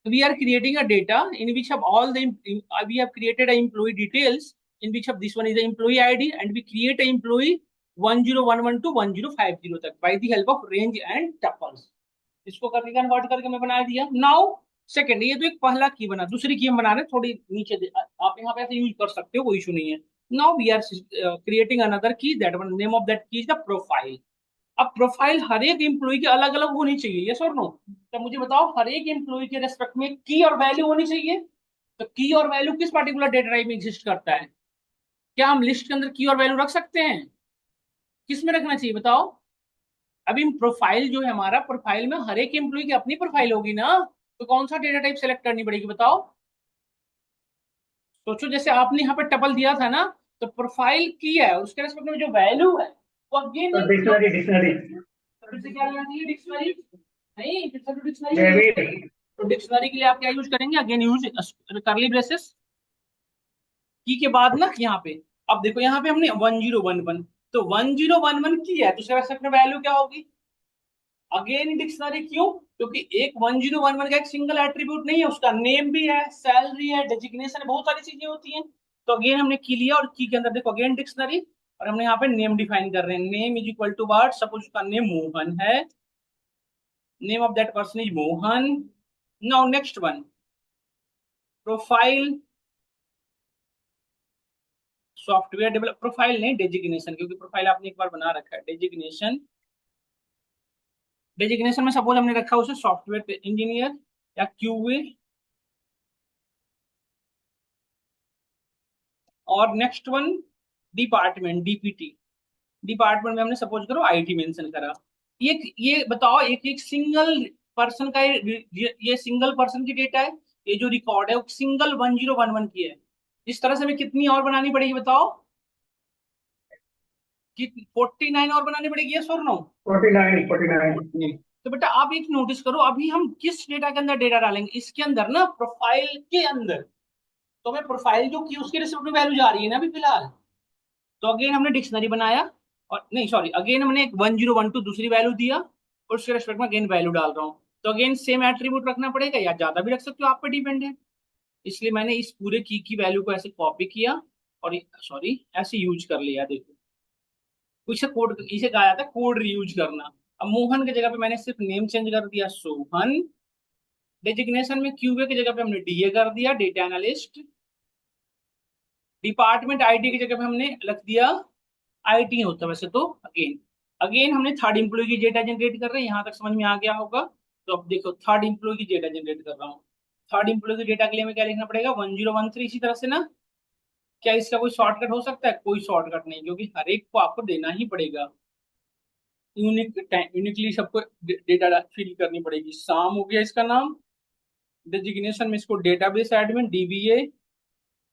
we are creating a data in which have all the we have created a employee details in which of this one is the employee ID and we create a employee 1011 to 1050 तक by the help of range and tuples. इसको करके convert करके मैं बना दिया. Now second, ये तो एक पहला की बना, दूसरी की हम बना रहे हैं थोड़ी नीचे आप यहाँ पे ऐसे यूज कर सकते हो, कोई इशू नहीं है. Now we are creating another key, that one name of that key is the profile. अब प्रोफाइल हर एक एम्प्लॉय की अलग अलग होनी चाहिए, यस और नो? तो मुझे बताओ हर एक एम्प्लॉय के रेस्पेक्ट में की और वैल्यू होनी चाहिए. तो की और वैल्यू किस पर्टिकुलर डेटा टाइप में एग्जिस्ट करता है? क्या हम लिस्ट के अंदर की और वैल्यू रख सकते हैं? किस में रखना चाहिए बताओ? अभी प्रोफाइल जो है हमारा, प्रोफाइल में हर एक एम्प्लॉय की अपनी प्रोफाइल होगी ना, तो कौन सा डेटा टाइप सेलेक्ट करनी पड़ेगी बताओ? सोचो, जैसे आपने यहाँ पे टपल दिया था ना, तो प्रोफाइल की है, उसके रेस्पेक्ट में जो वैल्यू है वो अगेन तो डिक्शनरी डिक्शनरी फिर से क्या लेना चाहिए? डिक्शनरी नहीं, फिर से डिक्शनरी. तो डिक्शनरी के लिए आप क्या यूज करेंगे? अगेन यूज करली ब्रेसेस की के बाद ना यहाँ पे. अब देखो यहाँ पे हमने 1011, तो 1011 की है तो उसके रेस्पेक्ट में वैल्यू क्या होगी? Again dictionary. क्यों? क्योंकि एक 1011 का एक सिंगल एट्रीब्यूट नहीं है, उसका नेम भी है, सैलरी है, डेजिग्नेशन है, बहुत सारी चीजें होती हैं. तो अगेन हमने की लिया और की के अंदर देखो अगेन डिक्शनरी, और हमने यहाँ पे नेम डिफाइन कर रहे हैं. Name is equal to word, suppose उसका नेम मोहन है, name of that person is Mohan. Now next one, profile software develop, profile नहीं डेजिग्नेशन, क्योंकि प्रोफाइल आपने एक बार बना रखा है. डेजिग्नेशन, डेजिग्नेशन में सपोज हमने रखा उसे सॉफ्टवेयर इंजीनियर या क्यूए. और next one department, DPT. Department में हमने सपोज करो आईटी मेंशन करा. ये बताओ एक एक सिंगल पर्सन का ये सिंगल पर्सन की डेटा है, ये जो रिकॉर्ड है वो सिंगल 1011 की है. इस तरह से हमें कितनी और बनानी पड़ेगी बताओ? कि 49 और बनानी पड़ेगी, यस और नो? 49 49. तो बेटा आप एक नोटिस करो, अभी हम किस डेटा के अंदर डेटा डालेंगे? इसके अंदर ना, प्रोफाइल के अंदर. तो हमें प्रोफाइल जो की उसकी रिसिप्ट वैल्यू जा रही है ना अभी फिलहाल. तो अगेन हमने डिक्शनरी बनाया, और नहीं सॉरी, अगेन हमने एक 1012 दूसरी वैल्यू दिया और उसके रेस्पेक्ट में अगेन वैल्यू डाल रहा हूँ. तो अगेन सेम एट्रीब्यूट रखना पड़ेगा, या ज्यादा भी रख सकते हो, आप पे डिपेंड है. इसलिए मैंने इस पूरे की वैल्यू को ऐसे कॉपी किया और सॉरी ऐसे यूज कर लिया. देखो इसे कोड, इसे कहा जाता है कोड रीयूज करना. अब मोहन की जगह पे मैंने सिर्फ नेम चेंज कर दिया सोहन. डेजिग्नेशन में क्यूए की जगह पे हमने डीए कर दिया, डेटा एनालिस्ट. डिपार्टमेंट आईटी की जगह पे हमने रख दिया आईटी होता वैसे तो. अगेन अगेन हमने थर्ड इम्प्लॉय की डेटा जनरेट कर रहे हैं, यहाँ तक समझ में आ गया होगा. तो अब देखो थर्ड इम्प्लॉय की डेटा जनरेट कर रहा हूँ. थर्ड इम्प्लॉय की डेटा के लिए हमें क्या लिखना पड़ेगा? 1013. इसी तरह से ना, क्या इसका कोई शॉर्टकट हो सकता है? कोई शॉर्टकट नहीं, क्योंकि हर एक को आपको देना ही पड़ेगा. यूनिकली सबको डेटा फिल करनी पड़ेगी. शाम हो गया इसका नाम. डेजिग्नेशन में इसको डेटाबेस एडमिन डीबीए.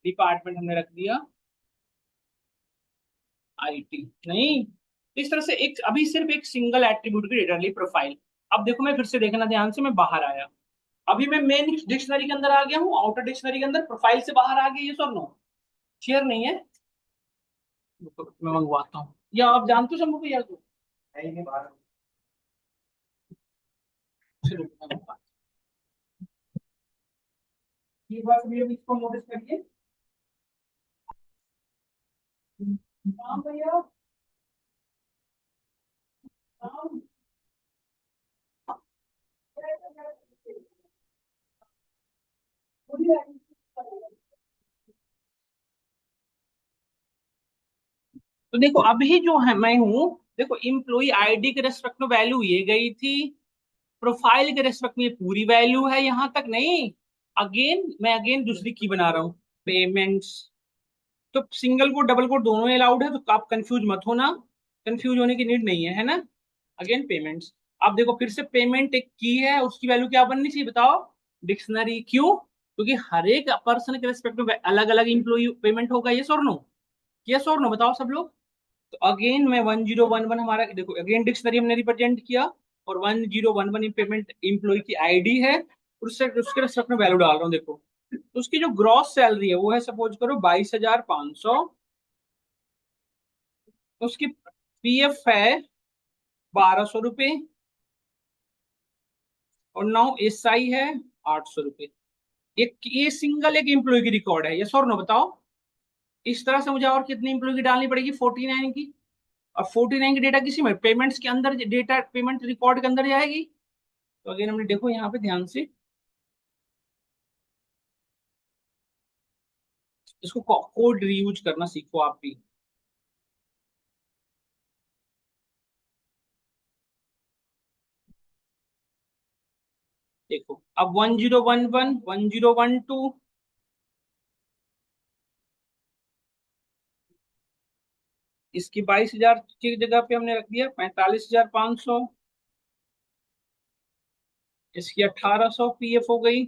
डिपार्टमेंट हमने रख दिया आईटी. नहीं, इस तरह से एक अभी सिर्फ एक सिंगल एट्रीब्यूट की डेटा ली, प्रोफाइल. अब देखो मैं फिर से देखना ध्यान से, मैं बाहर आया. अभी मैं मेन डिक्शनरी के अंदर आ गया हूँ, आउटर डिक्शनरी के अंदर प्रोफाइल से बाहर आ गया, ये सर नो? शेयर नहीं है? रुको, मैं मंगवाता हूँ. या आप जानते हो शंभू भैया को? नहीं बाहर. चलो, मैं मंगवाता हूँ. ये बात मेरे इसको नोटिस करिए. राम भैया, राम. तो देखो अभी जो है मैं हूँ, देखो इम्प्लॉई आईडी के रेस्पेक्ट में वैल्यू ये गई थी, प्रोफाइल के रेस्पेक्ट में ये पूरी वैल्यू है, यहां तक नहीं. अगेन मैं अगेन दूसरी की बना रहा हूँ, पेमेंट्स. तो सिंगल कोड डबल कोड दोनों अलाउड है, तो आप कंफ्यूज मत होना, कंफ्यूज होने की नीड नहीं है ना. Again payments. आप देखो फिर से पेमेंट एक की है, उसकी वैल्यू क्या बननी चाहिए बताओ? डिक्शनरी. क्यों? क्योंकि हर एक पर्सन के रेस्पेक्ट में अलग अलग इम्प्लॉई पेमेंट होगा, यस और नो? यस और नो बताओ सब लोग? तो अगेन मैं 1011 हमारा देखो अगेन डिक्शनरी हमने रिप्रेजेंट किया, और 1011 पेमेंट इम्प्लॉय की आईडी है, और उससे उसके रेस्पेक्ट में वैल्यू डाल रहा हूँ. देखो तो उसकी जो ग्रॉस सैलरी है वो है सपोज करो 22,500. उसकी पीएफ है 1,200 रुपये, और 9 एसआई है 800 रुपये। ये सिंगल एक एम्प्लॉय की रिकॉर्ड है, यस और नो बताओ। इस तरह से मुझे और कितनी एम्प्लॉय की डालनी पड़ेगी, 49 की। और 49 की डेटा किसी में पेमेंट्स के अंदर, डेटा पेमेंट रिकॉर्ड के अंदर जाएगी। तो अगेन हमने देखो यहाँ पे ध्यान से इसको कोड रीयूज करना सीखो आप भी। देखो अब 1011 1012 इसकी 22,000 की जगह पे हमने रख दिया 45,500। इसकी 1,800 पीएफ हो गई।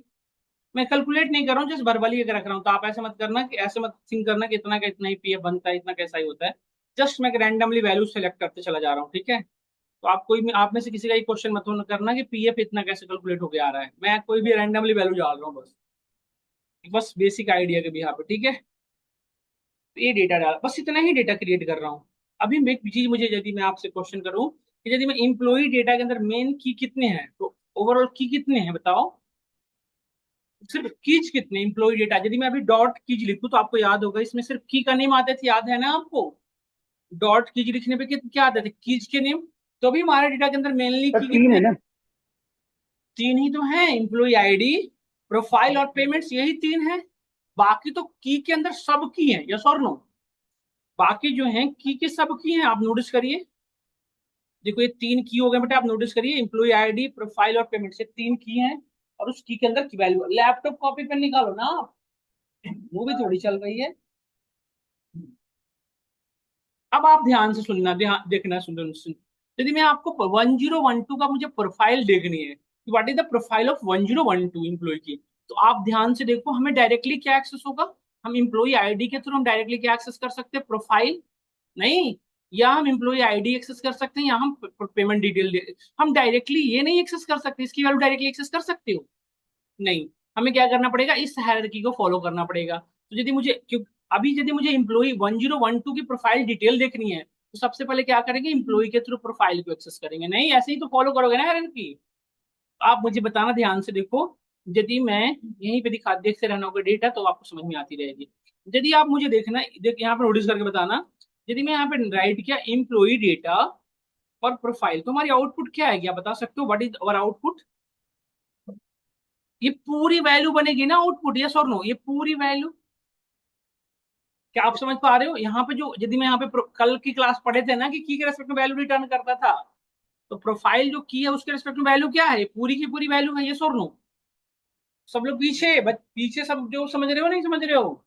मैं कैलकुलेट नहीं कर रहा हूँ, जस्ट वर्बली अगर रख रहा हूँ, तो आप ऐसे मत करना कि ऐसे मत थिंक करना कि इतना का इतना ही पीएफ बनता है, इतना कैसा ही होता है। जस्ट मैं रैंडमली वैल्यू सेलेक्ट करते चला जा रहा हूँ, ठीक है। तो आप में से किसी का ये क्वेश्चन मत होना करना कि पीएफ इतना कैसे कैलकुलेट होके आ रहा है। मैं कोई भी रैंडमली वैल्यू डाल रहा हूँ, बस बस बेसिक आइडिया के भी यहाँ पे, ठीक है। तो ये डेटा डाल, बस इतना ही डेटा क्रिएट कर रहा हूँ। अभी मैं एक चीज, मुझे यदि मैं आपसे क्वेश्चन करूँ कि यदि मैं इम्प्लॉई डेटा के अंदर मेन की कितने हैं, तो ओवरऑल की कितने हैं बताओ। सिर्फ कीज कितने इम्प्लॉई डेटा, यदि मैं अभी डॉट कीज लिखूं तो आपको याद होगा इसमें सिर्फ की का नेम आते थे, याद है ना आपको। डॉट कीज लिखने पे क्या आते थे, कीज के नेम। तो अभी हमारे डेटा के अंदर मेनली सर की तीन कितने है हैं? ना। तीन ही तो है, इम्प्लॉई आईडी, प्रोफाइल और पेमेंट्स, यही तीन है। बाकी तो की के अंदर सब की है, यस और नो। बाकी जो है की के सब की है, आप नोटिस करिए। देखो ये तीन की हो गए बेटा, आप नोटिस करिए, इम्प्लॉई आईडी, प्रोफाइल और पेमेंट से तीन की है। और उस की के अंदर की वैल्यू, लैपटॉप कॉपी पेन निकालो ना आप, मूवी थोड़ी चल रही है। अब आप ध्यान से सुनना, ध्यान देखना, सुन। यदि मैं आपको 1012 का मुझे प्रोफाइल देखनी है, what is the profile of 1012 employee की, तो आप ध्यान से देखो हमें डायरेक्टली क्या एक्सेस होगा। हम इम्प्लॉय आईडी के थ्रू हम डायरेक्टली क्या एक्सेस कर सकते हैं, प्रोफाइल। नहीं, या हम इम्प्लॉय आईडी एक्सेस कर सकते हैं, या हम पेमेंट डिटेल, हम डायरेक्टली ये नहीं एक्सेस कर सकते, इसकी वैल्यू डायरेक्टली एक्सेस कर सकते हो। नहीं, हमें क्या करना पड़ेगा, इस हायरार्की को फॉलो करना पड़ेगा। तो यदि मुझे क्यों, अभी यदि मुझे इम्प्लॉई 1012 की प्रोफाइल डिटेल देखनी है, तो सबसे पहले क्या करेंगे, इम्प्लॉई के थ्रू प्रोफाइल को एक्सेस करेंगे। नहीं, ऐसे ही तो फॉलो करोगे ना हायरार्की। आप मुझे बताना ध्यान से देखो, यदि मैं यहीं पे देखते रहना होगा डेटा, तो आपको समझ में आती रहेगी। यदि आप मुझे देखना, यहाँ पे नोटिस करके बताना, यदि मैं यहाँ पे राइट किया इम्प्लॉई डेटा और प्रोफाइल, तो हमारी आउटपुट क्या आएगी, आप बता सकते हो, व्हाट इज अवर आउटपुट। ये पूरी वैल्यू बनेगी ना आउटपुट, यस और नो, ये पूरी वैल्यू। क्या आप समझ पा रहे हो, यहाँ पे जो, यदि मैं यहाँ पे कल की क्लास पढ़े थे ना कि की के रेस्पेक्ट में वैल्यू रिटर्न करता था, तो प्रोफाइल जो की है उसके रेस्पेक्ट में वैल्यू क्या है, पूरी की पूरी वैल्यू है, यस और नो। सब लोग पीछे पीछे सब जो समझ रहे हो, नहीं समझ रहे हो।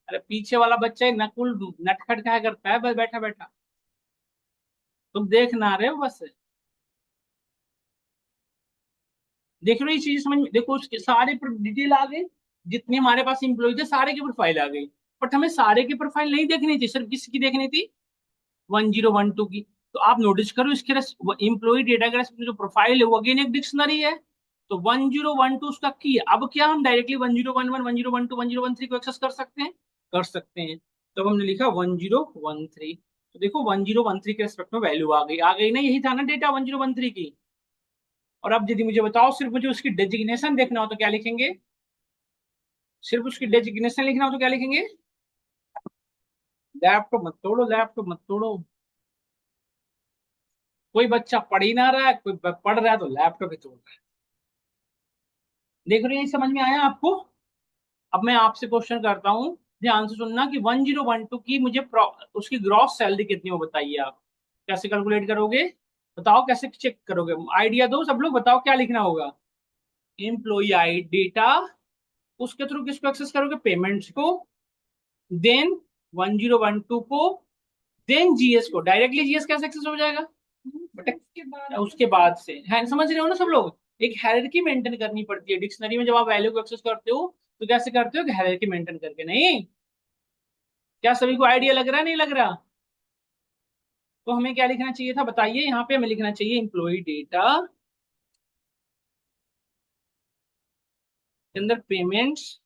अरे पीछे वाला बच्चा नकुल नटखट क्या करता है, बस बैठा बैठा, तुम देख ना रहे हो बस। देख रहे हो ये चीज समझ में, देखो उसके सारे डिटेल आ गए, जितने हमारे पास इंप्लॉय थे सारे की प्रोफाइल आ गई। बट हमें सारे की प्रोफाइल नहीं देखनी थी, सिर्फ किसकी देखनी थी, 1012 की। तो आप नोटिस करो इसके इम्प्लॉय डेटा के जो प्रोफाइल है वो अगेन एक डिक्शनरी है। तो 1012 उसका की है। अब क्या हम डायरेक्टली 1011 1012 1013 को एक्सेस कर सकते हैं, कर सकते हैं। तो हमने लिखा 1013। तो देखो 1013 के रेस्पेक्ट में वैल्यू आ गई ना, यही था ना डेटा 1013 की। और अब यदि मुझे बताओ सिर्फ मुझे उसकी डेजिग्नेशन देखना हो तो क्या लिखेंगे, सिर्फ उसकी डेजिग्नेशन लिखना हो तो क्या लिखेंगे, लैपटॉप मत तोड़ो, लैपटॉप मत तोड़ो। कोई बच्चा पढ़ ही ना रहा है, कोई पढ़ रहा है तो लैपटॉप ही तोड़ रहा है। देख रहे हैं, समझ में आया आपको। अब मैं आपसे क्वेश्चन करता हूँ, ध्यान से सुनना कि 1012 की मुझे उसकी ग्रॉस सैलरी कितनी हो बताइए आप। कैसे कैलकुलेट करोगे, बताओ कैसे चेक करोगे, आइडिया दो सब लोग, बताओ क्या लिखना होगा। एम्प्लॉई आई डेटा, उसके थ्रू किसको एक्सेस करोगे, पेमेंट्स को, देन 1012 को, देन जीएस को। डायरेक्टली जीएस कैसे एक्सेस हो जाएगा, बट उसके बाद से है, समझ रहे हो ना सब लोग। एक हायरार्की मेंटेन करनी पड़ती है डिक्शनरी में, जब आप वैल्यू को एक्सेस करते हो तो कैसे करते हो, हायरार्की मेंटेन करके। नहीं, क्या सभी को आइडिया लग रहा है, नहीं लग रहा। तो हमें क्या लिखना चाहिए था बताइए, यहाँ पे हमें लिखना चाहिए इम्प्लॉई डेटा के अंदर पेमेंट्स,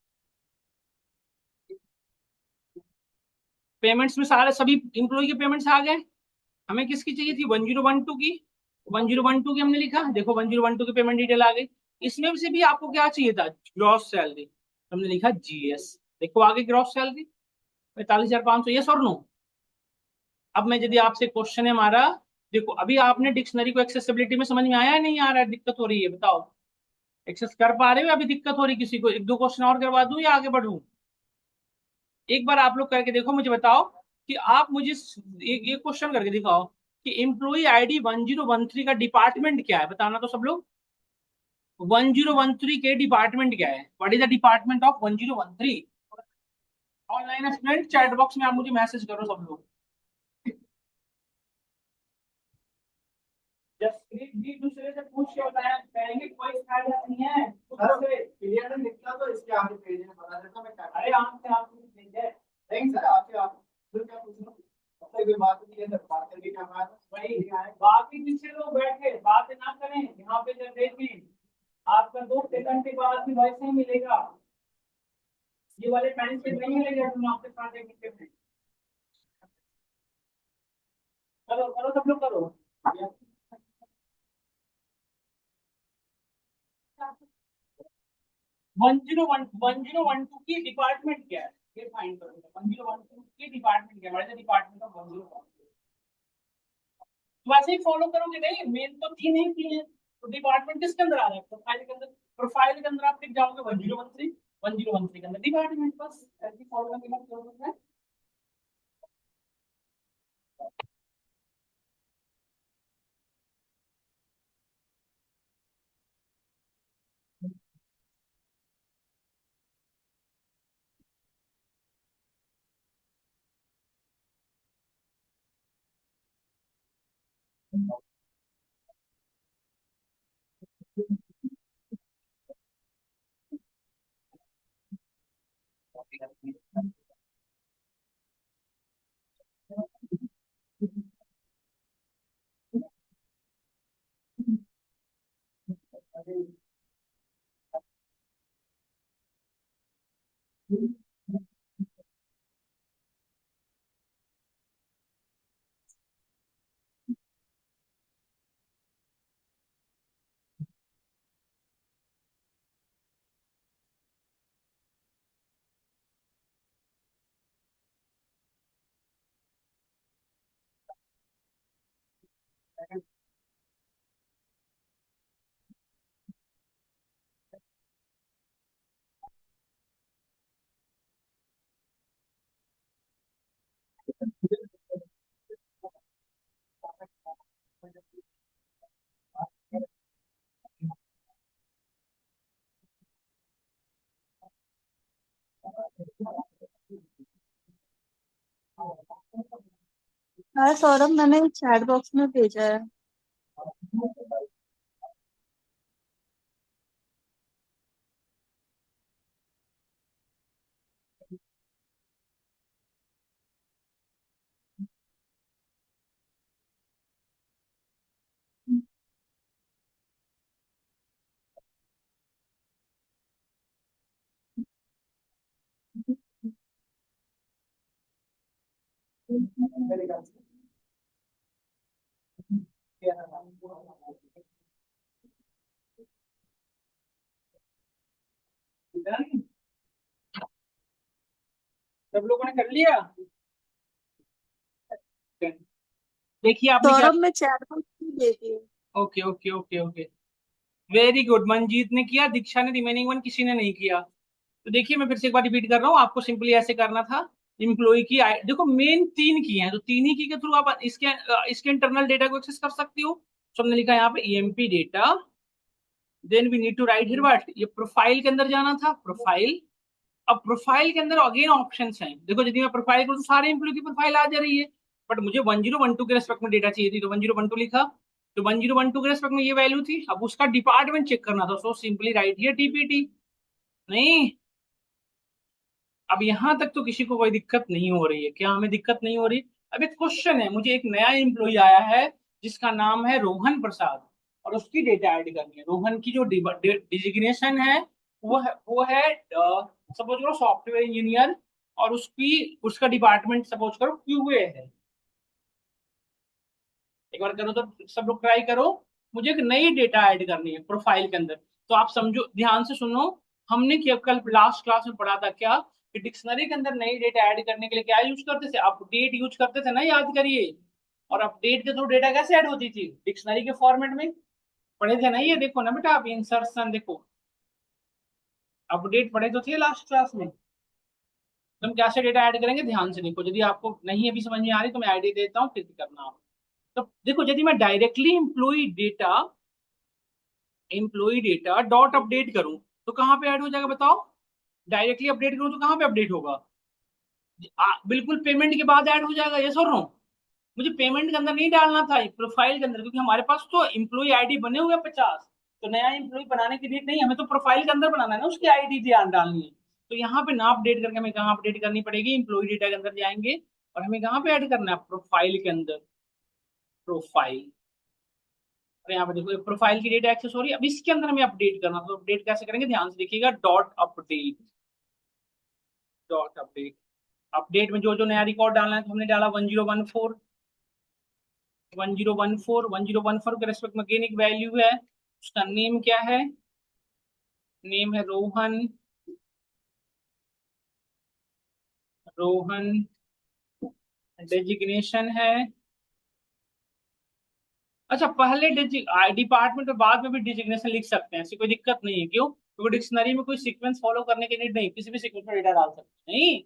पेमेंट्स में सारे सभी इम्प्लॉई के पेमेंट्स आ गए। हमें किसकी चाहिए थी, 1012 की। 1012 की हमने लिखा, देखो 1012 की पेमेंट डिटेल आ गई। इसमें से भी आपको क्या चाहिए था, ग्रॉस सैलरी, हमने लिखा जीएस। देखो आगे ग्रॉस सैलरी 45,500, यस और नो। अब मैं यदि आपसे क्वेश्चन है हमारा, देखो अभी आपने डिक्शनरी को एक्सेसिबिलिटी में समझ में आया है, नहीं आ रहा है, दिक्कत हो रही है, बताओ। एक्सेस कर पा रहे हो, अभी दिक्कत हो रही किसी को? एक दो क्वेश्चन और करवा दूं या आगे बढ़ूं? एक बार आप लोग करके देखो, मुझे बताओ कि आप मुझे एक क्वेश्चन करके दिखाओ कि एम्प्लॉई आईडी 1013 का डिपार्टमेंट क्या है, बताना तो सब लोग। 1013 के डिपार्टमेंट क्या है? What is the department of 1013? Online student chat box में आप मुझे मैसेज करो सब लोग। जस्ट भी दूसरे से पूछ के बताया कहेंगे, कोई फायदा नहीं है सर। क्लियर निकला तो इसके आगे पेज में बता देता मैं क्या। अरे आपसे आप भेज है नहीं सर, आपसे आप फिर क्या पूछना, मतलब कोई बात नहीं है सर, बात करके क्या बात वही बाकी पीछे लोग बैठे बात ना करें, यहाँ पे जब देखें आपका 2 सेकंड के बाद भी वैसे ही मिलेगा, ये वाले पेन से नहीं मिलेगा तुम आपके साथ एक मिनट में। चलो करो सब लोग करो। 1012 की डिपार्टमेंट क्या है, ये फाइंड करो। 1012 की डिपार्टमेंट क्या है, what is the department of 1012? तो वैसे ही फॉलो करोगे, नहीं मेन तो तीन ही की है, तो डिपार्टमेंट किसके अंदर आ रहा है, प्रोफाइल के अंदर। प्रोफाइल के अंदर आप टिक जाओगे 1013, 1013 के अंदर डिपार्टमेंट, बस ऐसे ही फॉलो करके मत करोगे। हाँ सौरभ, मैंने चैट बॉक्स में भेजा है। सब लोगों ने कर लिया? देखिए आपने क्या। सौरभ, मैं चैट बॉक्स में भेजी है। Okay okay okay okay, very good. Manjeet ने किया, दीक्षा ने, रिमेनिंग वन किसी ने नहीं किया। तो देखिए मैं फिर से एक बार रिपीट कर रहा हूँ, आपको सिंपली ऐसे करना था। इम्प्लॉय की देखो मेन तीन की हैं, तो तीन ही की के थ्रू आप इसके इंटरनल डेटा को एक्सेस कर सकती हो। तो हमने लिखा है यहाँ पे EMP data, then we need to write here what, ये प्रोफाइल के अंदर जाना था, प्रोफाइल। अब प्रोफाइल के अंदर अगेन ऑप्शंस हैं, देखो यदि मैं प्रोफाइल करूँ तो सारे एम्प्लॉय की प्रोफाइल आ जा रही है, बट मुझे 1012 के रेस्पेक्ट में डेटा चाहिए थी, तो 1012 लिखा। तो 1012 के रेस्पेक्ट में ये वैल्यू थी, अब उसका डिपार्टमेंट चेक करना था, so simply write here TPT. नहीं, अब यहां तक तो किसी को कोई दिक्कत नहीं हो रही है क्या, हमें दिक्कत नहीं हो रही? अब एक क्वेश्चन है, मुझे एक नया एम्प्लॉय आया है जिसका नाम है रोहन प्रसाद, और उसकी डेटा ऐड करनी है। रोहन की जो डिजिग्नेशन है वो है सपोज करो सॉफ्टवेयर इंजीनियर, और उसका डिपार्टमेंट सपोज करो क्यूए है। एक बार करो तो सब लोग ट्राई करो, मुझे एक नई डेटा ऐड करनी है प्रोफाइल के अंदर। तो आप समझो, ध्यान से सुनो, हमने क्या कल लास्ट क्लास में पढ़ा था क्या कि डिक्शनरी के अंदर नई डेटा ऐड करने के लिए क्या यूज करते थे, अपडेट यूज करते थे ना, याद करिए। और अपडेट के थ्रू डेटा कैसे ऐड होती थी, डिक्शनरी के फॉर्मेट में पढ़े थे ना, ये देखो ना बेटा आप इंसर्शन देखो, अपडेट पढ़े तो थे लास्ट क्लास में। तो हम कैसे डेटा ऐड करेंगे, ध्यान से देखो, यदि आपको नहीं अभी समझ में आ रही तो मैं आईडी देता हूँ, फिर करना आप। तो देखो, यदि मैं directly employee data dot update करूं तो कहाँ पे ऐड हो जाएगा बताओ, डायरेक्टली अपडेट करूं तो कहाँ पे अपडेट होगा, बिल्कुल पेमेंट के बाद ऐड हो जाएगा, ये सुन रहा हूँ। मुझे पेमेंट के अंदर नहीं डालना था, प्रोफाइल के अंदर, क्योंकि हमारे पास तो एम्प्लॉय आईडी बने हुए हैं 50, तो नया एम्प्लॉय बनाने की नीड नहीं, हमें तो प्रोफाइल के अंदर बनाना है ना, उसकी आईडी ध्यान डालनी है। तो यहाँ पे ना अपडेट करके हमें कहाँ अपडेट करनी पड़ेगी, एम्प्लॉय डेटा के अंदर जाएंगे और हमें कहाँ पे ऐड करना है, प्रोफाइल के अंदर, प्रोफाइल। और यहाँ पे देखो प्रोफाइल की डेटा एक्सेस हो रही है, अब इसके अंदर हमें अपडेट करना, तो अपडेट कैसे करेंगे, ध्यान से देखिएगा, dot update, dot update. Update में जो जो नया रिकॉर्ड डालना है तो हमने डाला 1014, 1014 के रेस्पेक्ट में अगेन एक वैल्यू है, उसका नेम क्या है, नेम है रोहन, रोहन, डेजिग्नेशन है, अच्छा पहले डिपार्टमेंट और बाद में भी डिजिग्नेशन लिख सकते हैं, ऐसी कोई दिक्कत नहीं है, क्यों, क्योंकि डिक्शनरी में कोई सीक्वेंस फॉलो करने की नीड नहीं, किसी भी सीक्वेंस में डेटा डाल सकते हैं, नहीं।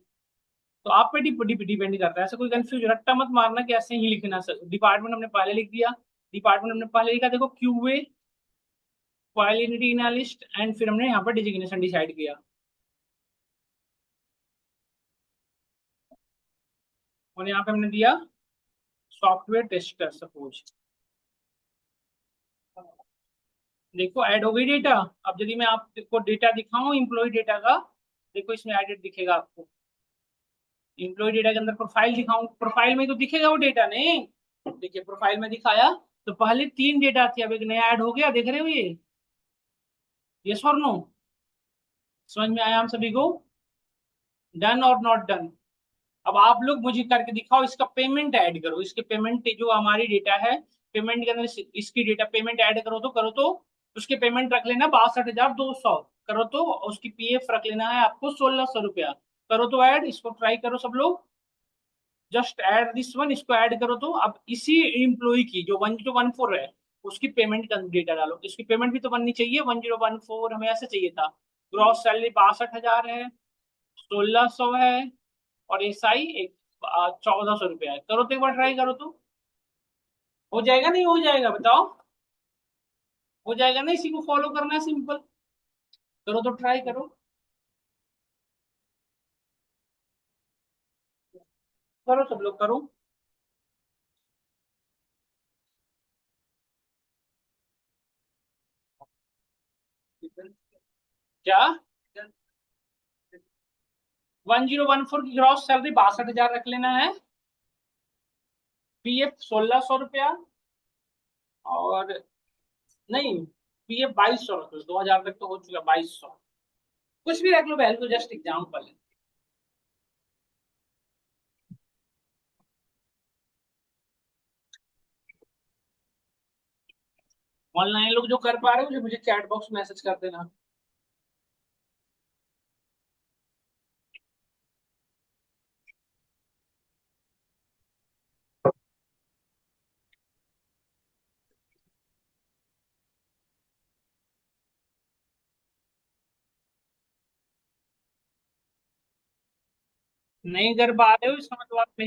तो आप पे डिपेंड करता है, ऐसा कोई कंफ्यूजन रट्टा मत मारना कि ऐसे ही लिखना सर, डिपार्टमेंट हमने पहले लिख दिया, डिपार्टमेंट हमने पहले लिखा, देखो क्यूए क्वालिटी एनालिस्ट, एंड फिर हमने यहाँ पर डिजिग्नेशन डिसाइड किया, और यहाँ पे हमने दिया सॉफ्टवेयर टेस्टर सपोज। देखो ऐड हो गई डेटा। अब यदि मैं आपको डेटा दिखाऊं एम्प्लॉय डेटा का, देखो इसमें एडेड दिखेगा आपको, एम्प्लॉय डेटा के अंदर प्रोफाइल दिखाऊं, प्रोफाइल में तो दिखेगा वो डेटा, नहीं देखिए प्रोफाइल में दिखाया, तो पहले 3 डेटा थी, अब एक नया ऐड हो गया, देख रहे हो ये और नो, समझ में आया हम सभी को, डन और नॉट डन। अब आप लोग मुझे करके दिखाओ, इसका पेमेंट ऐड करो, इसके पेमेंट जो हमारी डेटा है, पेमेंट के अंदर इसकी डेटा पेमेंट ऐड करो तो उसके पेमेंट रख लेना 62,200, करो तो उसकी पीएफ रख लेना है आपको 1,600 रुपया, करो तो ऐड, इसको ट्राई करो सब लोग, जस्ट ऐड दिस वन, इसको ऐड करो तो अब इसी एम्प्लॉय की जो 1014 है उसकी पेमेंट का डेटा डालो, इसकी पेमेंट भी तो बननी चाहिए, 1014 हमें ऐसे चाहिए था, ग्रॉस सैलरी 62,000 है, 1,600 है, और एसआई 1,400 रुपया है, करो तो एक बार ट्राई करो तो हो जाएगा, नहीं हो जाएगा बताओ, हो जाएगा ना, इसी को फॉलो करना है सिंपल, करो तो ट्राई करो, करो सब लोग करो। क्या 1014 की ग्रॉस सैलरी 62,000 रख लेना है, पीएफ 1,600 रुपया, और नहीं पीएफ 2,200 रख लो, 2,000 तक तो हो चुका, 2,200 कुछ भी रख लो, पहले तो जस्ट एग्जाम्पल है। ऑनलाइन लोग जो कर पा रहे हो मुझे चैट बॉक्स मैसेज कर देना। नहीं कर पा रहे हो इसका मतलब आप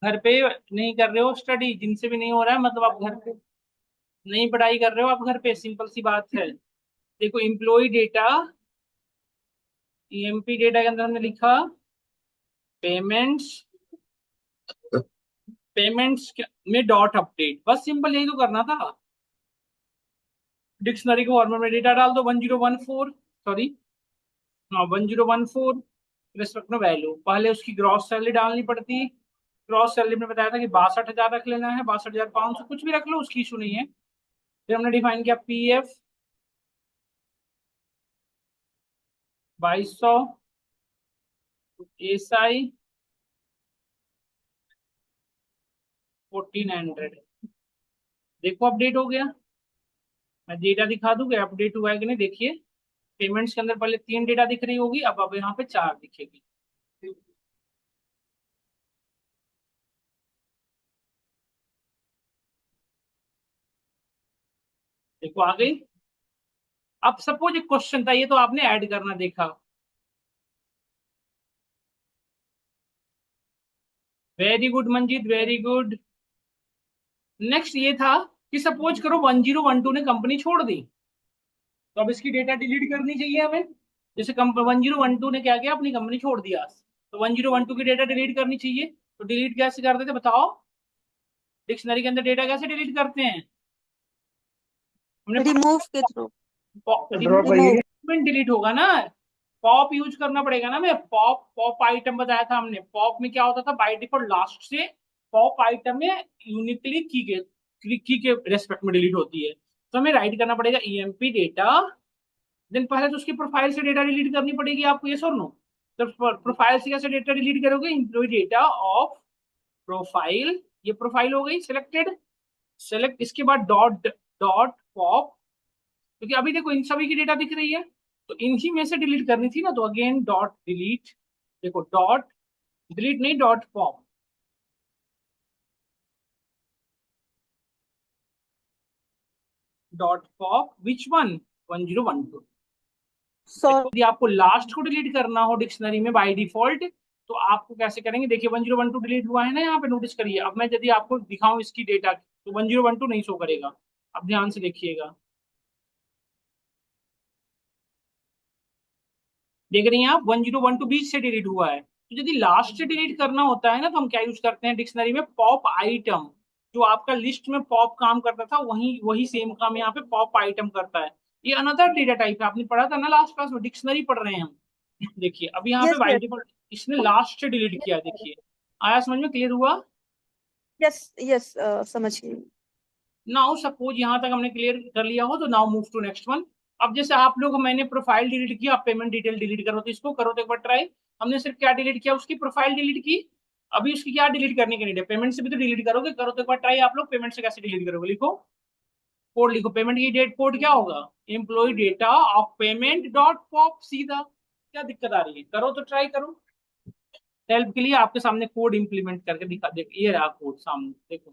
घर पे नहीं कर रहे हो स्टडी, जिनसे भी नहीं हो रहा है मतलब आप घर पे नहीं पढ़ाई कर रहे हो, आप घर पे, सिंपल सी बात है। देखो एम्प्लॉय डेटा, ईएमपी डेटा के अंदर हमने लिखा पेमेंट्स, पेमेंट्स में डॉट अपडेट, बस सिंपल यही तो करना था, डिक्शनरी के फॉर्मेट में डेटा डाल दो 1014, सॉरी हाँ 1014, रेस्पेक्ट में वैल्यू, पहले उसकी ग्रॉस सैलरी डालनी पड़ती, ग्रॉस सैलरी में बताया था कि 62,000 रख लेना है, 62,500 कुछ भी रख लो, उसकी इशू नहीं है। फिर हमने डिफाइन किया पीएफ 2,200, एसआई 1,400, देखो अपडेट हो गया, मैं डेटा दिखा दूंगा अपडेट हुआ है कि नहीं, देखिए पेमेंट्स के अंदर पहले 3 डेटा दिख रही होगी, अब यहाँ पे 4 दिखेगी। देखो आ गई। अब सपोज एक क्वेश्चन था, ये तो आपने ऐड करना देखा, very good Manjeet, very good. Next ये था कि सपोज करो 1012 ने कंपनी छोड़ दी, तो अब इसकी डेटा डिलीट करनी चाहिए हमें। जैसे 1012 ने क्या किया, अपनी कंपनी छोड़ दिया, तो 1012 की डेटा डिलीट करनी चाहिए। तो डिलीट कैसे करते थे बताओ, डिक्शनरी के अंदर डेटा कैसे डिलीट करते हैं? हमने रिमूव के थ्रू। ड्रॉप है ये। डिलीट होगा ना, पॉप यूज करना पड़ेगा ना। मैं पॉप पॉप आइटम बताया था हमने, पॉप में क्या होता था बाय डिफॉल्ट लास्ट से पॉप आइटम में यूनिकली की के रेस्पेक्ट में डिलीट होती है। तो हमें राइट करना पड़ेगा ईएमपी डेटा, देन पहले तो उसकी प्रोफाइल से डेटा डिलीट करनी पड़ेगी आपको, ये सुनो। तो प्रोफाइल से कैसे डेटा डिलीट करोगे, एम्प्लॉय डेटा ऑफ प्रोफाइल, ये प्रोफाइल हो गई सिलेक्टेड, सेलेक्ट, इसके बाद डॉट डॉट पॉप, क्योंकि अभी देखो इन सभी की डेटा दिख रही है, तो इन्हीं में से डिलीट करनी थी ना, तो अगेन डॉट डिलीट, देखो डॉट डिलीट नहीं, dot pop, dot pop which one, 1012। सो देखो यदि आपको लास्ट को डिलीट करना हो डिक्शनरी में बाय डिफॉल्ट, तो आपको कैसे करेंगे, देखिए 1012 डिलीट हुआ है ना यहाँ पे, नोटिस करिए। अब मैं यदि आपको दिखाऊं इसकी डेटा, तो 1012 नहीं शो करेगा। अब ध्यान से देखिएगा, देख रही हैं आप 1012 बीच से डिलीट हुआ है। तो यदि लास्ट से डिलीट करना होता है ना, तो हम क्या यूज करते हैं डिक्शनरी में, पॉप आइटम। जो आपका लिस्ट में पॉप काम करता था, वही वही सेम काम यहाँ पे पॉप आइटम करता है। ये अनदर डेटा टाइप है, आपने पढ़ा था ना लास्ट क्लास में, डिक्शनरी पढ़ रहे हैं हम। देखिए अब यहाँ पे यस बाय यस डिफॉल्ट इसने लास्ट से डिलीट किया, देखिए आया समझ में, क्लियर हुआ? यस यस समझ गई। नाउ सपोज यहाँ तक हमने क्लियर कर लिया हो, तो now move to next one. अब जैसे आप लोग, मैंने प्रोफाइल डिलीट किया, आप पेमेंट डिटेल डिलीट करो, तो इसको करो तो एक बार ट्राई। हमने सिर्फ क्या डिलीट किया, उसकी प्रोफाइल डिलीट की। अभी उसकी क्या डिलीट करने की नीड है, पेमेंट से भी तो डिलीट करोगे, करो तो एक बार ट्राई आप लोग, पेमेंट से कैसे डिलीट करोगे, लिखो कोड, लिखो पेमेंट की डेट, कोड क्या होगा, employee data of payment dot pop, सीधा। क्या दिक्कत आ रही है, करो तो ट्राई करो। हेल्प के लिए आपके सामने कोड इंप्लीमेंट करके दिखा, देखो ये रहा कोड सामने, देखो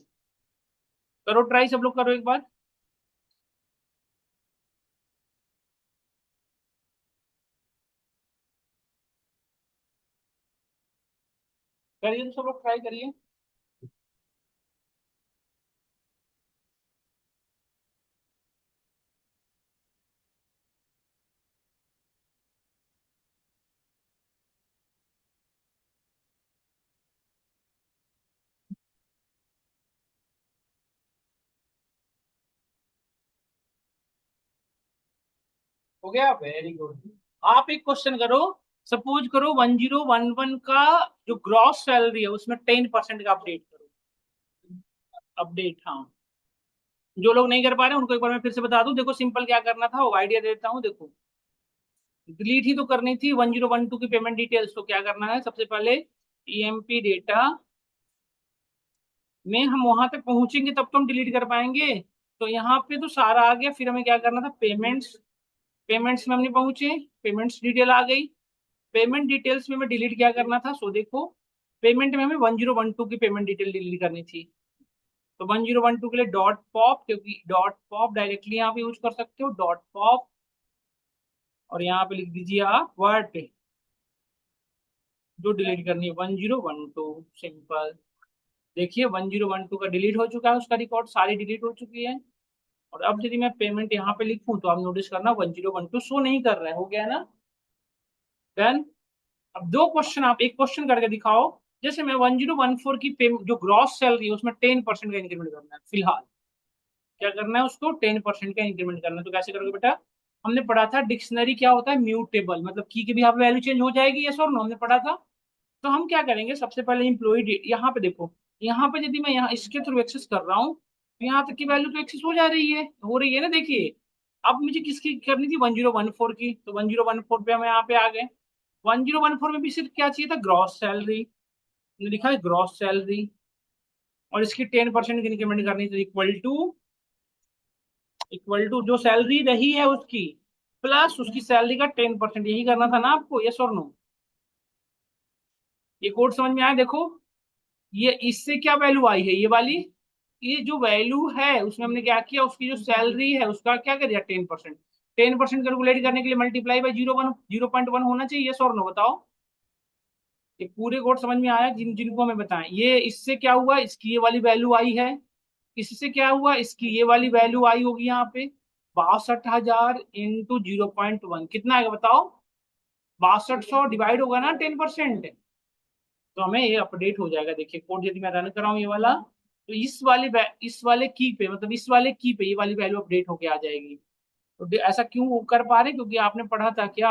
करो ट्राई, सब लोग करो एक बार, करिए तो सब लोग ट्राई करिए। हो गया, वेरी गुड। आप एक क्वेश्चन करो, सपोज करो 1011 का जो ग्रॉस सैलरी है उसमें 10% का अपडेट करो, अपडेट, हाँ। जो लोग नहीं कर पा रहे हैं उनको एक बार मैं फिर से बता दूं, देखो सिंपल क्या करना था वो आइडिया देता हूँ, देखो डिलीट ही तो करनी थी 1012 की पेमेंट डिटेल्स, तो क्या करना है, सबसे पहले ईएमपी डेटा में हम वहां तक पहुंचेंगे तब तो हम डिलीट कर पाएंगे। तो यहाँ पे तो सारा आ गया, फिर हमें क्या करना था, पेमेंट्स, पेमेंट्स में हमने पहुंचे, पेमेंट्स डिटेल आ गई, पेमेंट डिटेल्स में हमें डिलीट क्या करना था, सो देखो पेमेंट में हमें 1012 की पेमेंट डिटेल डिलीट करनी थी। तो 1012 के लिए डॉट पॉप, क्योंकि डॉट पॉप डायरेक्टली यहाँ पे यूज कर सकते हो, डॉट पॉप, और यहाँ पे लिख दीजिए आप वर्ड जो डिलीट करनी है 1012, सिंपल। देखिए 1012 का डिलीट हो चुका है, उसका रिकॉर्ड सारी डिलीट हो चुकी है। और अब यदि मैं पेमेंट यहाँ पे लिखूं, तो आप नोटिस करना 1012 शो नहीं कर रहा है, हो गया ना। देन अब दो क्वेश्चन, आप एक क्वेश्चन करके दिखाओ। जैसे मैं 1014 की पेमेंट जो ग्रॉस सैलरी है उसमें 10% का इंक्रीमेंट करना है, फिलहाल क्या करना है, उसको 10% का इंक्रीमेंट करना है। तो कैसे करोगे बेटा, हमने पढ़ा था डिक्शनरी क्या होता है, म्यूटेबल, मतलब की भी यहाँ पे वैल्यू चेंज हो जाएगी, ये सर हमने पढ़ा था। तो हम क्या करेंगे, सबसे पहले इम्प्लॉय, यहाँ पे देखो, यहाँ पे यदि मैं यहाँ इसके थ्रू एक्सेस कर रहा हूँ, तो यहाँ तक की वैल्यू तो एक्सेस हो जा रही है, हो रही है ना, देखिए। अब मुझे किसकी करनी थी, 1014 की, तो 1014 पे हम यहाँ पे आ गए। 1014 में भी सिर्फ क्या चाहिए था, ग्रॉस सैलरी, लिखा है ग्रॉस सैलरी, और इसकी 10% की इंक्रीमेंट करनी थी, इक्वल टू जो सैलरी रही है उसकी प्लस उसकी सैलरी का 10%। यही करना था ना आपको, यस और नो? ये कोड समझ में आया? देखो ये इससे क्या वैल्यू आई है, ये वाली, ये जो वैल्यू है उसमें हमने क्या किया, उसकी जो सैलरी है उसका क्या कर दिया, 10%। 10% कैलकुलेट करने के लिए मल्टीप्लाई बाई 0.1 होना चाहिए, यस और नो? बताओ। ये पूरे कोड समझ में आया? जिनको हमें बताएं, ये इससे क्या हुआ, इसकी ये वाली वैल्यू आई है, इससे क्या हुआ, इसकी ये वाली वैल्यू आई होगी यहाँ पे। 62,000 इंटू 0.1 कितना आएगा बताओ? 6200 डिवाइड होगा ना 10%, तो हमें ये अपडेट हो जाएगा। देखिए कोड यदि मैं रन कराऊं ये वाला, तो इस वाले की पे, मतलब इस वाले की पे ये वाली वैल्यू अपडेट होके आ जाएगी। तो ऐसा क्यों कर पा रहे? क्योंकि आपने पढ़ा था क्या,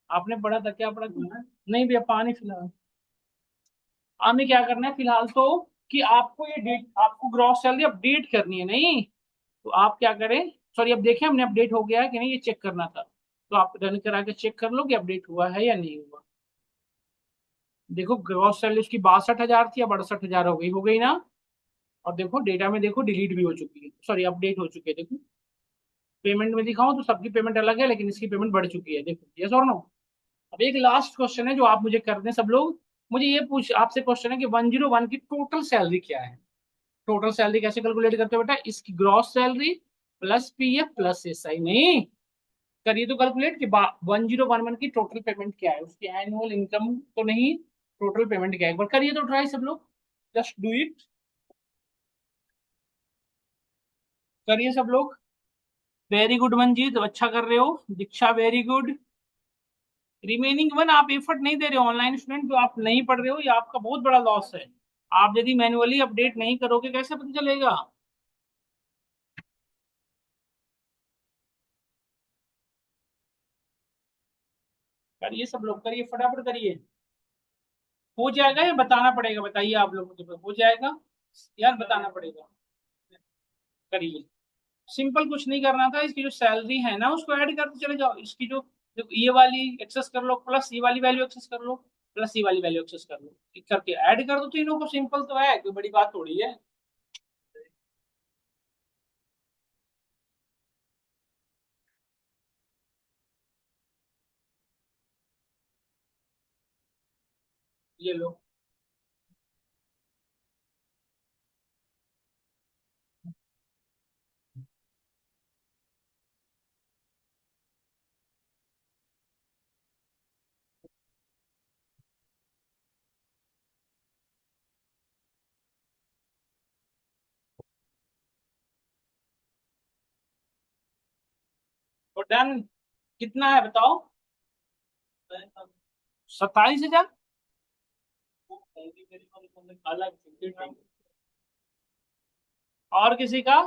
आपने पढ़ा था क्या, पढ़ा था? नहीं भैया पानी फिलहाल, हमें क्या करना है फिलहाल तो, कि आपको ये डेट, आपको ग्रॉस सैलरी अपडेट करनी है, नहीं? तो आप क्या करें, सॉरी अब देखें हमने अपडेट हो गया है कि नहीं, ये चेक करना था। तो आप रन करा के चेक कर लो कि अपडेट हुआ है या नहीं हुआ। देखो ग्रॉस सैलरी उसकी 62,000 थी, अब 68,000 हो गई ना? और देखो डेटा में देखो डिलीट भी हो चुकी है, सॉरी अपडेट हो चुकी है। देखो पेमेंट में दिखाऊं तो सबकी पेमेंट अलग है, लेकिन इसकी पेमेंट बढ़ चुकी है, देखो, यस और नो? अब एक लास्ट क्वेश्चन है जो आप मुझे कर दें सब लोग। मुझे ये पूछ आपसे क्वेश्चन है कि 101 की टोटल सैलरी क्या है? टोटल सैलरी कैसे कैलकुलेट करते हो बेटा? इसकी gross salary plus PF plus SI, नहीं? करिए तो कैलकुलेट कि 1011 की टोटल पेमेंट क्या है, उसकी एनुअल इनकम तो नहीं, टोटल पेमेंट क्या है, एक बार करिए तो ट्राई सब लोग, जस्ट डू इट, करिए सब लोग। वेरी गुड मंजीत, अच्छा कर रहे हो। दीक्षा वेरी गुड। रिमेनिंग वन, आप एफर्ट नहीं दे रहे हो, ऑनलाइन स्टूडेंट जो आप नहीं पढ़ रहे हो, ये आपका बहुत बड़ा लॉस है। आप यदि मैनुअली अपडेट नहीं करोगे कैसे पता चलेगा? करिए सब लोग, करिए फटाफट करिए। हो जाएगा या बताना पड़ेगा? बताइए आप लोग मुझे, हो जाएगा यार, बताना पड़ेगा। करिए, सिंपल कुछ नहीं करना था, इसकी जो सैलरी है ना उसको ऐड करते चले जाओ, इसकी जो ये वाली एक्सेस कर लो, प्लस ये वाली वैल्यू एक्सेस कर लो, प्लस ये वाली वैल्यू एक्सेस कर लो, ठीक करके ऐड कर दो तीनों को, सिंपल तो है, कोई बड़ी बात थोड़ी है। ये लो, तो डन। कितना है बताओ? 27,000 अलग। और किसी का?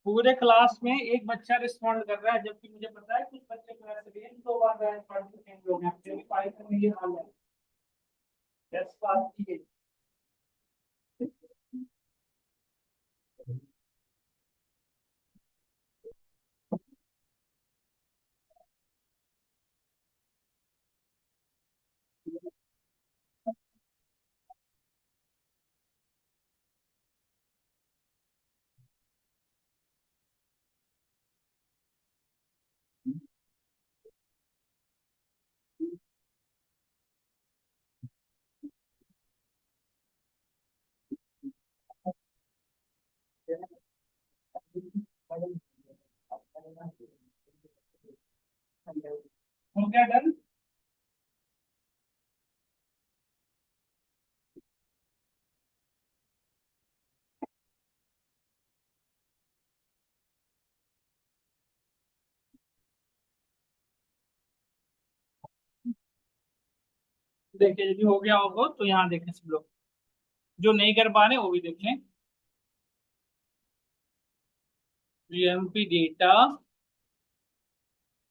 पूरे क्लास में एक बच्चा रिस्पॉन्ड कर रहा है, जबकि मुझे पता है कुछ बच्चे क्लास में 2 बार गए, पढ़ चुके हैं लोग हैं, फिर भी पाइथन में ये हाल है। यस बात की है। हो गया डन। देखिए यदि हो गया होगा तो यहाँ देखें सब लोग, जो नहीं कर पा रहे वो भी देखें। जीएमपी डेटा,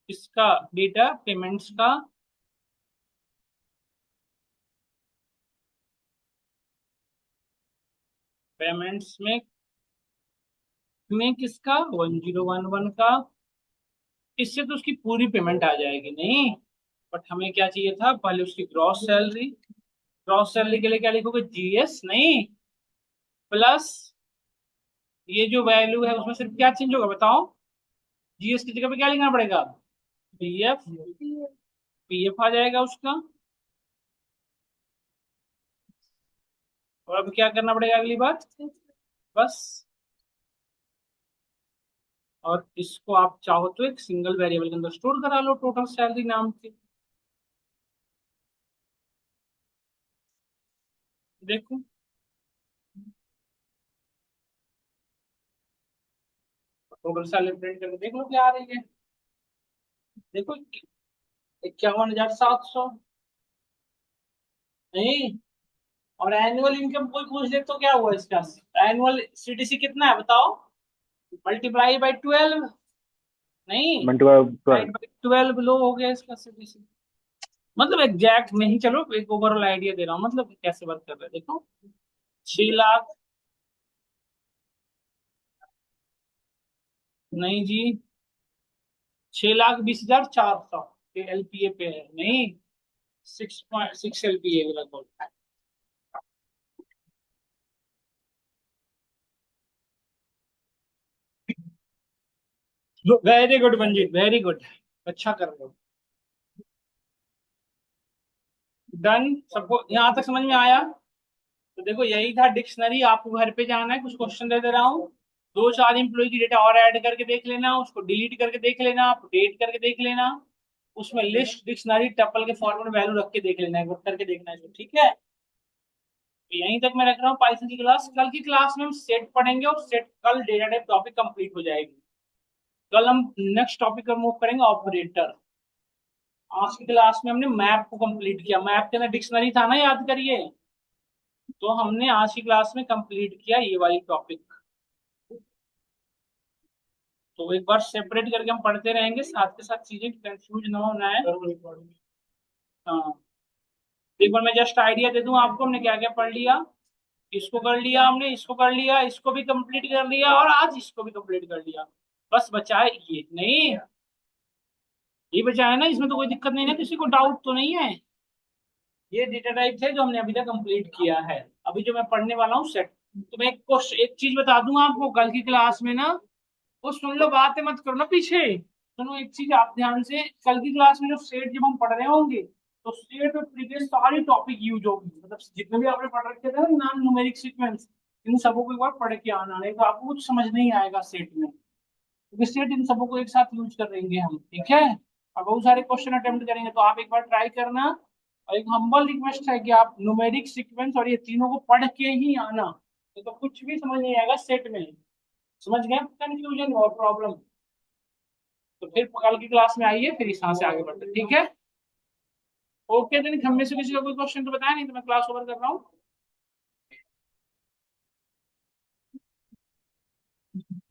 इसका डेटा पेमेंट्स का, पेमेंट्स में किसका, 1011 का। इससे तो उसकी पूरी पेमेंट आ जाएगी, नहीं? बट हमें क्या चाहिए था, पहले उसकी ग्रॉस सैलरी। ग्रॉस सैलरी के लिए क्या लिखोगे, जीएस, नहीं? प्लस ये जो वैल्यू है उसमें सिर्फ क्या चेंज होगा बताओ, जीएस की जगह पे क्या लिखना पड़ेगा, पीएफ, पीएफ आ जाएगा उसका। और अब क्या करना पड़ेगा अगली बात, बस। और इसको आप चाहो तो एक सिंगल वेरिएबल के अंदर स्टोर करा लो टोटल सैलरी नाम से। देखो टोटल सैलरी प्रिंट करके देख लो क्या आ रही है। देखो 51,700, नहीं। और एनुअल इनकम कोई पूछ ले तो क्या हुआ इसका, एनुअल सीटीसी कितना है बताओ, मल्टीप्लाई बाई 12, नहीं, मंटवा 12 लो हो गया इसका सीटीसी। मतलब एग्जैक्ट नहीं, चलो एक ओवरऑल आइडिया दे रहा हूँ, मतलब कैसे बात कर रहे हैं देखो। 6 लाख, नहीं जी, 6,20,400 एलपीए पे है, नहीं, 6.6 एलपीए लगभग। Very good Manjeet, very good, अच्छा कर रहे हो। डन, सबको यहाँ तक समझ में आया। तो देखो यही था डिक्शनरी, आपको घर पे जाना है, कुछ क्वेश्चन दे दे रहा हूँ, 2-4 एम्प्लॉय की डेटा और ऐड करके देख लेना, उसको डिलीट करके देख लेना, अपडेट करके देख लेना, उसमें लिस्ट डिक्शनरी टपल के फॉर्म में वैल्यू रख के देख लेना, एक बार करके देखना है, ठीक है। तो यहीं तक मैं रख रहा हूँ पाइथन की क्लास। कल की क्लास में हम सेट पढ़ेंगे, और सेट कल डेटा टाइप टॉपिक कंप्लीट हो जाएगी। कल हम नेक्स्ट टॉपिक पर मूव करेंगे, ऑपरेटर। आज की क्लास में हमने मैप को कंप्लीट किया, मैप के अंदर डिक्शनरी था ना, याद करिए। तो हमने आज की क्लास में कंप्लीट किया ये वाली टॉपिक। तो एक बार सेपरेट करके हम पढ़ते रहेंगे, साथ के साथ चीजें कंफ्यूज ना होना है। हाँ, एक बार मैं जस्ट आइडिया दे दूं आपको, हमने क्या क्या पढ़ लिया। इसको कर लिया हमने, इसको कर लिया, इसको भी कंप्लीट कर लिया, और आज इसको भी कंप्लीट कर लिया। बस बचा है ये, नहीं, ये बचा है ना, इसमें तो कोई दिक्कत नहीं है, किसी को डाउट तो नहीं है। ये डेटा टाइप थे जो हमने अभी तक कंप्लीट किया है। अभी जो मैं पढ़ने वाला हूँ सेट। तो मैं एक चीज बता दूं आपको, कल की क्लास में ना, वो सुन लो, बातें मत करो ना पीछे। सुनो एक चीज आप ध्यान से, कल की क्लास में जो सेट जब हम पढ़ रहे होंगे, तो सेट में प्रीवियस सारी टॉपिक यूज होगी, मतलब जितने भी आपने पढ़ रखे थे ना नॉन न्यूमेरिक सीक्वेंस, इन सबको एक बार पढ़ के आना, नहीं तो आपको कुछ समझ नहीं आएगा सेट में, क्योंकि सेट इन सबको को एक साथ यूज कर रहेंगे हम, ठीक है। अब बहुत सारे क्वेश्चन अटेम्प्ट करेंगे, तो आप एक बार ट्राई करना। और एक हम्बल रिक्वेस्ट है कि आप न्यूमेरिक सीक्वेंस और ये तीनों को पढ़ के ही आना, तो कुछ भी समझ नहीं आएगा सेट में। समझ गए कंफ्यूजन और प्रॉब्लम। तो फिर कल की क्लास में आइए, फिर यहाँ से आगे बढ़ते हैं, ठीक है। ओके, देन हम में से किसी का कोई क्वेश्चन तो बताया नहीं, तो मैं क्लास ओवर कर रहा हूँ।